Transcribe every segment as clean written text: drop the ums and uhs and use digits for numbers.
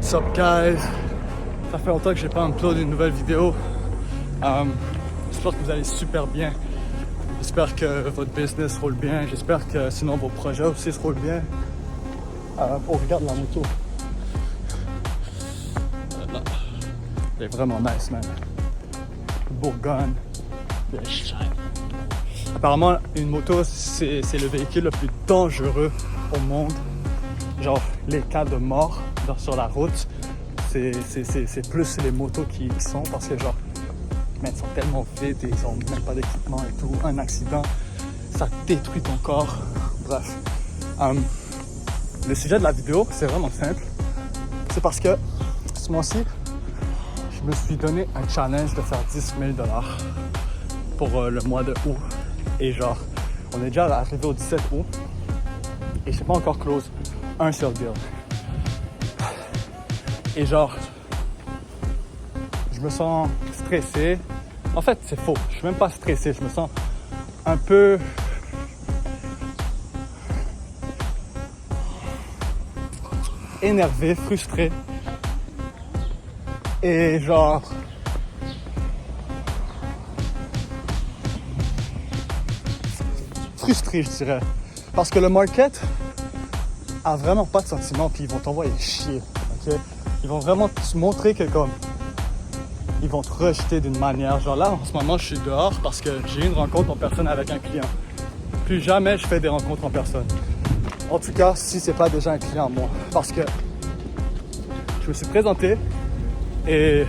What's up guys? Ça fait longtemps que j'ai pas uploadé une nouvelle vidéo. J'espère que vous allez super bien. J'espère que votre business roule bien. J'espère que sinon vos projets aussi se roulent bien. Oh, regarde la moto. Elle est vraiment nice, man. Bourgogne. Apparemment, une moto, c'est le véhicule le plus dangereux au monde. Genre, les cas de mort sur la route, c'est plus les motos qui y sont parce que, genre, ils sont tellement vite et ils ont même pas d'équipement et tout. Un accident, ça détruit ton corps. Bref. Le sujet de la vidéo, c'est vraiment simple. C'est parce que ce mois-ci, je me suis donné un challenge de faire 10 000 $ pour le mois de août. Et genre, on est déjà arrivé au 17 août et je n'ai pas encore close un seul deal. Et genre, je me sens stressé. En fait, c'est faux. Je suis même pas stressé. Je me sens un peu énervé, frustré. Et genre, frustré, je dirais. Parce que le market a vraiment pas de sentiments, puis ils vont t'envoyer chier, ok? Ils vont vraiment te montrer que comme, ils vont te rejeter d'une manière. Genre là, en ce moment, je suis dehors parce que j'ai eu une rencontre en personne avec un client. Plus jamais je fais des rencontres en personne. En tout cas, si c'est pas déjà un client, moi. Parce que je me suis présenté et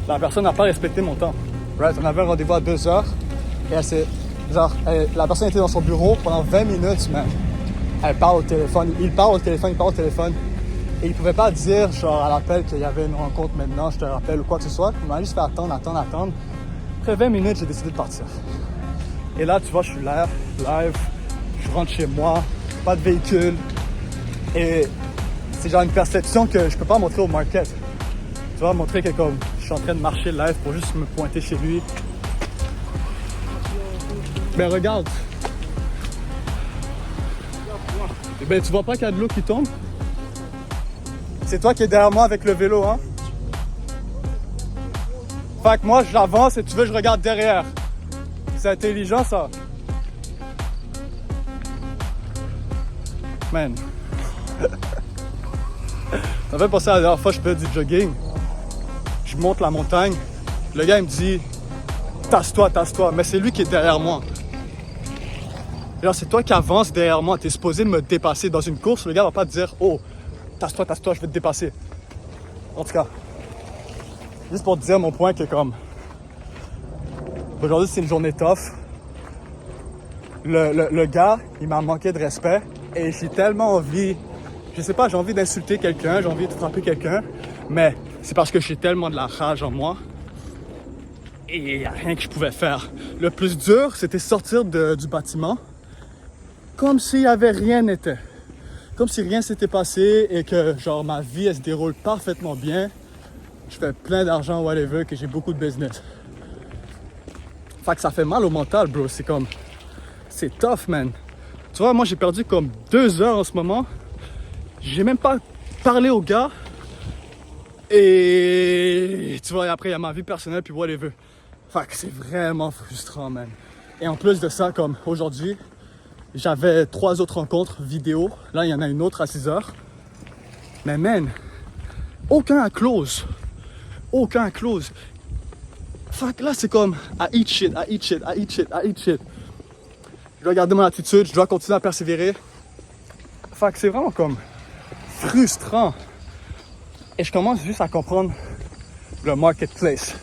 la personne n'a pas respecté mon temps. Right? On avait un rendez-vous à 2h et elle s'est... Genre, la personne était dans son bureau pendant 20 minutes, man. Elle parle au téléphone, il parle au téléphone. Et il pouvait pas dire, genre, à l'appel qu'il y avait une rencontre maintenant, je te rappelle, ou quoi que ce soit. Il m'a juste fait attendre. Après 20 minutes, j'ai décidé de partir. Et là, tu vois, je suis live, je rentre chez moi, pas de véhicule. Et c'est genre une perception que je peux pas montrer au market. Tu vois, montrer que comme, je suis en train de marcher live pour juste me pointer chez lui. Mais regarde. Eh ben, tu vois pas qu'il y a de l'eau qui tombe? C'est toi qui es derrière moi avec le vélo, hein? Fait que moi, j'avance et tu veux que je regarde derrière. C'est intelligent, ça. Man. Ça me fait penser à la dernière fois que je fais du jogging. Je monte la montagne. Le gars, il me dit, tasse-toi. Mais c'est lui qui est derrière moi. Genre, c'est toi qui avances derrière moi. T'es supposé me dépasser dans une course. Le gars va pas te dire, oh, tasse-toi, je vais te dépasser. En tout cas, juste pour te dire mon point que comme, aujourd'hui, c'est une journée tough. Le gars, il m'a manqué de respect et j'ai tellement envie, je sais pas, j'ai envie d'insulter quelqu'un, j'ai envie de frapper quelqu'un, mais c'est parce que j'ai tellement de la rage en moi et il n'y a rien que je pouvais faire. Le plus dur, c'était sortir du bâtiment comme s'il n'y avait rien n'était. Comme si rien s'était passé et que genre ma vie elle se déroule parfaitement bien. Je fais plein d'argent, whatever, que j'ai beaucoup de business. Fait que ça fait mal au mental, bro. C'est comme, c'est tough, man. Tu vois, moi j'ai perdu comme 2 heures en ce moment. J'ai même pas parlé au gars. Et tu vois, après il y a ma vie personnelle puis whatever. Fait que c'est vraiment frustrant, man. Et en plus de ça, comme aujourd'hui, j'avais 3 autres rencontres vidéo. Là, il y en a une autre à 6h. Mais man, aucun à close. Fait que là, c'est comme I eat shit. Je dois garder mon attitude, je dois continuer à persévérer. Fait que c'est vraiment comme frustrant. Et je commence juste à comprendre le marketplace.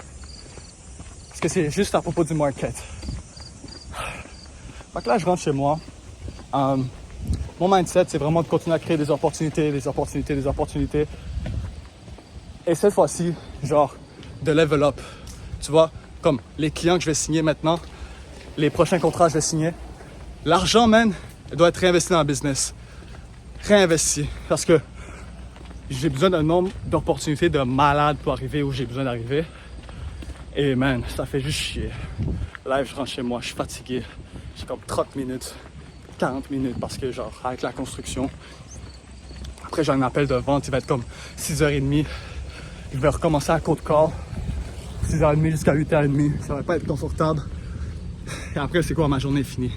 Parce que c'est juste à propos du market. Fait que là, je rentre chez moi. Mon mindset, c'est vraiment de continuer à créer des opportunités. Et cette fois-ci, genre, de level up. Tu vois, comme les clients que je vais signer maintenant, les prochains contrats que je vais signer. L'argent, man, doit être réinvesti dans le business. Réinvesti. Parce que j'ai besoin d'un nombre d'opportunités de malade pour arriver où j'ai besoin d'arriver. Et man, ça fait juste chier. Live, je rentre chez moi, je suis fatigué. J'ai comme 30 minutes, 40 minutes parce que genre, avec la construction, Après, j'ai un appel de vente, il va être comme 6h30. Je vais recommencer à cold call, 6h30 jusqu'à 8h30. Ça va pas être confortable. Et après, c'est quoi, ma journée est finie.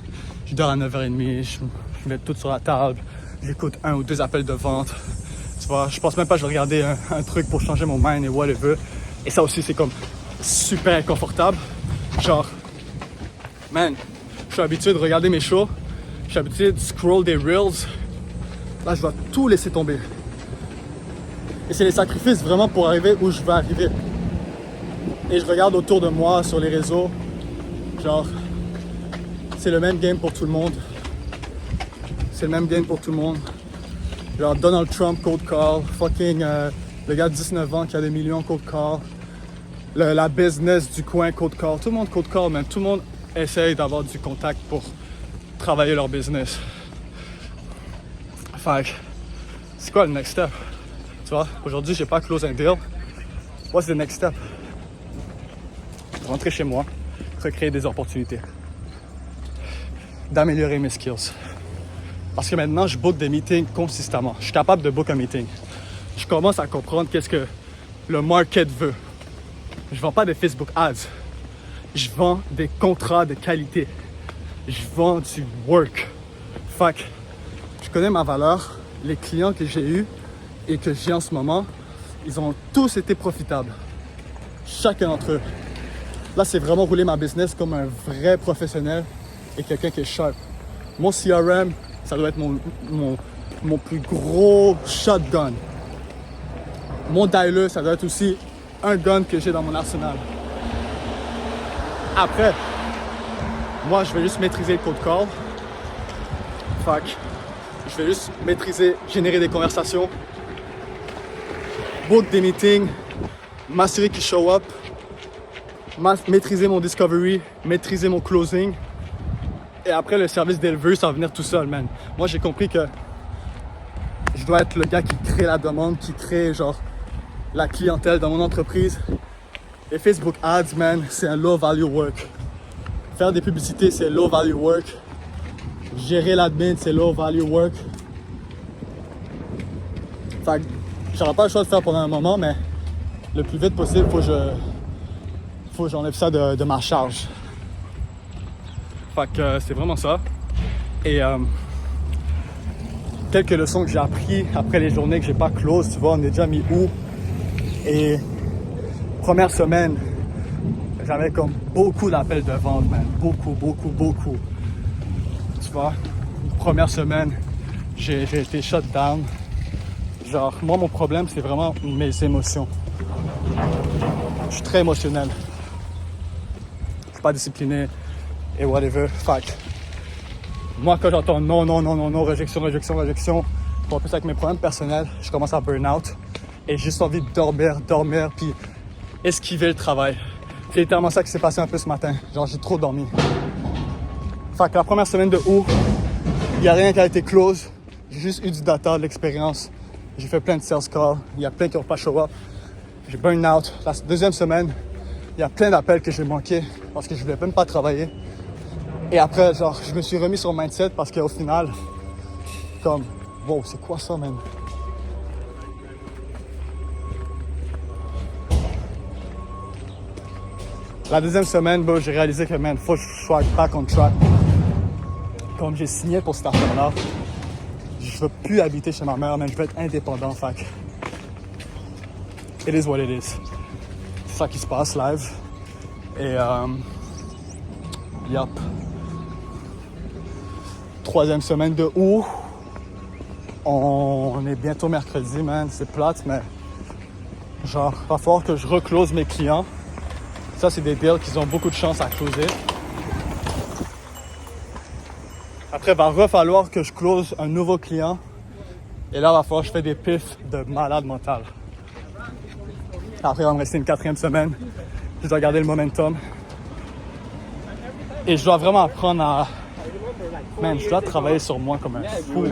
Je dors à 9h30, je mets tout sur la table, j'écoute 1 ou 2 appels de vente. Tu vois, je pense même pas que je vais regarder un truc pour changer mon mind et whatever. Et ça aussi, c'est comme super inconfortable. Genre, man, je suis habitué de regarder mes shows, je suis habitué de scroll des reels. Là, je dois tout laisser tomber. Et c'est les sacrifices vraiment pour arriver où je veux arriver. Et je regarde autour de moi sur les réseaux, genre, c'est le même game pour tout le monde. C'est le même game pour tout le monde. Genre Donald Trump, cold call, fucking le gars de 19 ans qui a des millions, cold call. La business du coin, cold call. Tout le monde cold call, man. Tout le monde essaye d'avoir du contact pour travailler leur business. Fait que, c'est quoi le next step? Tu vois, aujourd'hui, j'ai pas close un deal. What's the next step? Rentrer chez moi, recréer des opportunités. D'améliorer mes skills. Parce que maintenant, je book des meetings consistamment. Je suis capable de book un meeting. Je commence à comprendre qu'est-ce que le market veut. Je vends pas des Facebook ads. Je vends des contrats de qualité. Je vends du work. Fait que je connais ma valeur. Les clients que j'ai eus et que j'ai en ce moment, ils ont tous été profitables. Chacun d'entre eux. Là, c'est vraiment rouler ma business comme un vrai professionnel et quelqu'un qui est sharp. Mon CRM, ça doit être mon plus gros shotgun. Mon dialer, ça doit être aussi un gun que j'ai dans mon arsenal. Après, moi, je vais juste maîtriser le cold call. Fait que je vais juste maîtriser, générer des conversations, book des meetings, m'assurer qu'ils show up, maîtriser mon discovery, maîtriser mon closing. Et après, le service d'éleveur, ça va venir tout seul, man. Moi, j'ai compris que je dois être le gars qui crée la demande, qui crée, genre, la clientèle dans mon entreprise. Et Facebook Ads, man, c'est un low value work. Faire des publicités, c'est low value work. Gérer l'admin, c'est low value work. Fait que j'aurai pas le choix de faire pendant un moment, mais le plus vite possible, faut que j'enlève ça de ma charge. Fait que c'est vraiment ça. Et quelques leçons que j'ai appris après les journées que j'ai pas close, tu vois, on est déjà mi-août. Et première semaine, j'avais comme beaucoup d'appels de vente, man. Beaucoup. Tu vois, première semaine, j'ai été shut down. Genre, moi, mon problème, c'est vraiment mes émotions. Je suis très émotionnel. Je suis pas discipliné et whatever. Fait que, moi, quand j'entends non, réjection, pour plus avec mes problèmes personnels, je commence à burn out et j'ai juste envie de dormir, puis esquiver le travail. C'est littéralement ça qui s'est passé un peu ce matin. Genre, j'ai trop dormi. Fait que la première semaine de août, il n'y a rien qui a été close. J'ai juste eu du data, de l'expérience. J'ai fait plein de sales calls. Il y a plein qui n'ont pas show up. J'ai burn out. La deuxième semaine, il y a plein d'appels que j'ai manqués parce que je voulais même pas travailler. Et après, genre, je me suis remis sur le mindset parce qu'au final, comme, wow, c'est quoi ça, man? La deuxième semaine, bon, j'ai réalisé que, man, faut que je sois back on track. Comme j'ai signé pour cette affaire-là, je veux plus habiter chez ma mère, man, je veux être indépendant, fait que it is what it is. C'est ça qui se passe live. Et, yup. Troisième semaine de août. On est bientôt mercredi, man. C'est plate, mais genre, il va falloir que je reclose mes clients. Ça, c'est des deals qui ont beaucoup de chance à closer. Après, il va falloir que je close un nouveau client. Et là, il va falloir que je fais des pifs de malade mental. Après, il va me rester une quatrième semaine. Je dois garder le momentum. Et je dois vraiment apprendre à... Man, je dois travailler sur moi comme un fou. Je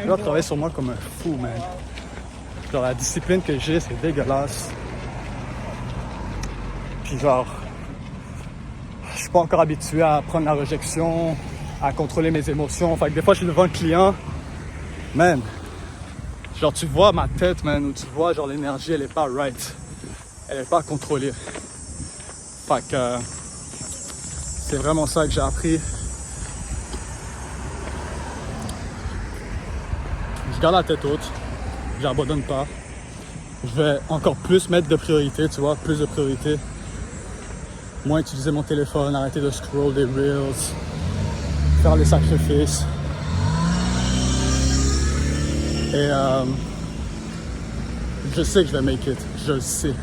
dois travailler sur moi comme un fou, man. Genre, la discipline que j'ai, c'est dégueulasse. Puis genre, je suis pas encore habitué à prendre la réjection, à contrôler mes émotions. Fait que des fois, je suis devant le client, man, genre tu vois ma tête, man, ou tu vois genre l'énergie, elle est pas right. Elle est pas contrôlée. Fait que c'est vraiment ça que j'ai appris. Je garde la tête haute, j'abandonne pas. Je vais encore plus mettre de priorité, tu vois, plus de priorité. Moins utiliser mon téléphone, arrêter de scroll des reels, faire les sacrifices. Et je sais que je vais make it, je le sais.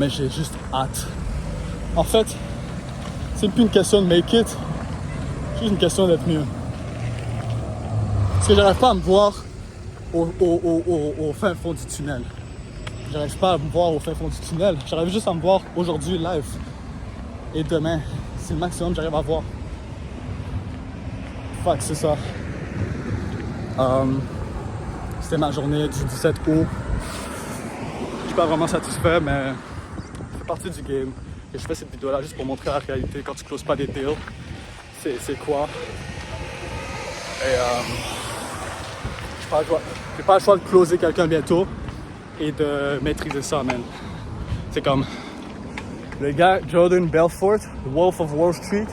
Mais j'ai juste hâte. En fait, c'est plus une question de make it, c'est juste une question d'être mieux. Parce que j'arrive pas à me voir au fin fond du tunnel. J'arrive pas à me voir au fin fond du tunnel. J'arrive juste à me voir aujourd'hui live. Et demain, c'est le maximum que j'arrive à voir. Fait que c'est ça. C'était ma journée du 17 août. Je suis pas vraiment satisfait, mais ça fait partie du game. Et je fais cette vidéo-là juste pour montrer la réalité quand tu closes pas des deals. C'est quoi. Et j'ai pas le choix de closer quelqu'un bientôt et de maîtriser ça, man. C'est comme le gars Jordan Belfort, The Wolf of Wall Street,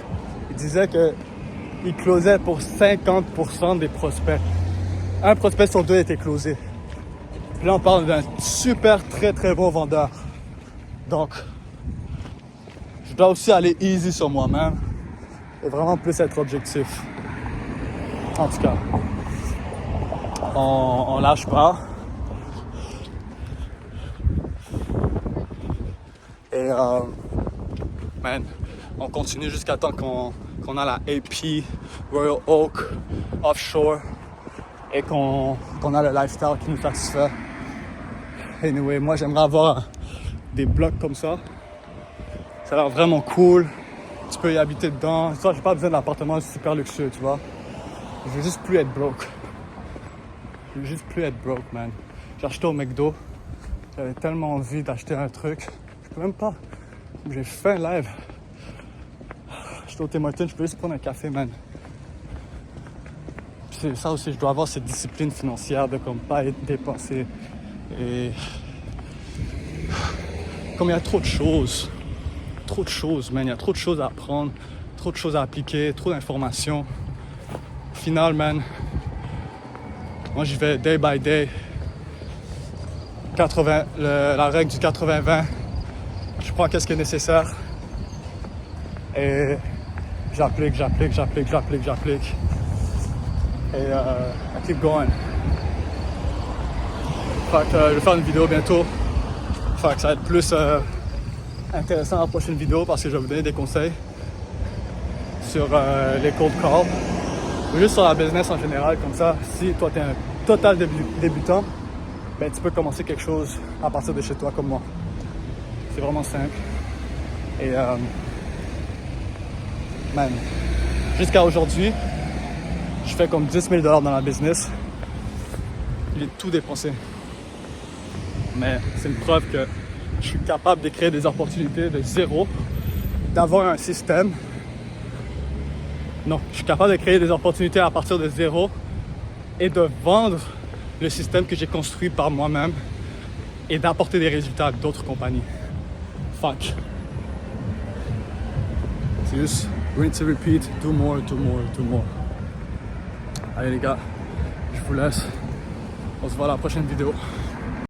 il disait qu'il closait pour 50% des prospects. Un prospect sur deux était closé. Puis là, on parle d'un super très très bon vendeur. Donc, je dois aussi aller easy sur moi-même et vraiment plus être objectif. En tout cas, on lâche pas. Et man, on continue jusqu'à temps qu'on a la AP, Royal Oak, Offshore et qu'on a le lifestyle qui nous satisfait. Anyway, moi j'aimerais avoir des blocs comme ça. Ça a l'air vraiment cool. Tu peux y habiter dedans. Ça, j'ai pas besoin d'appartement super luxueux, tu vois. Je veux juste plus être broke. Je veux juste plus être broke, man. J'ai acheté au McDo. J'avais tellement envie d'acheter un truc. Je peux même pas. J'ai faim live. J'étais au Tim Hortons, je peux juste prendre un café, man. C'est ça aussi, je dois avoir cette discipline financière de comme pas être dépensé. Et comme il y a trop de choses, man, il y a trop de choses à apprendre, trop de choses à appliquer, trop d'informations. Au final, man, moi j'y vais day by day. La règle du 80-20. Je prends qu'est-ce qui est nécessaire. Et j'applique. Et I keep going. Fait que je vais faire une vidéo bientôt. Fait que ça va être plus intéressant dans la prochaine vidéo parce que je vais vous donner des conseils sur les cold calls. Ou juste sur la business en général, comme ça, si toi tu es un total débutant, ben tu peux commencer quelque chose à partir de chez toi comme moi. C'est vraiment simple. Et man, jusqu'à aujourd'hui, je fais comme 10 000 $ dans la business. J'ai tout dépensé. Mais c'est une preuve que je suis capable de créer des opportunités de zéro, d'avoir un système. Non, je suis capable de créer des opportunités à partir de zéro et de vendre le système que j'ai construit par moi-même et d'apporter des résultats à d'autres compagnies. Fuck. C'est juste rinse and repeat, do more. Allez les gars, je vous laisse. On se voit à la prochaine vidéo.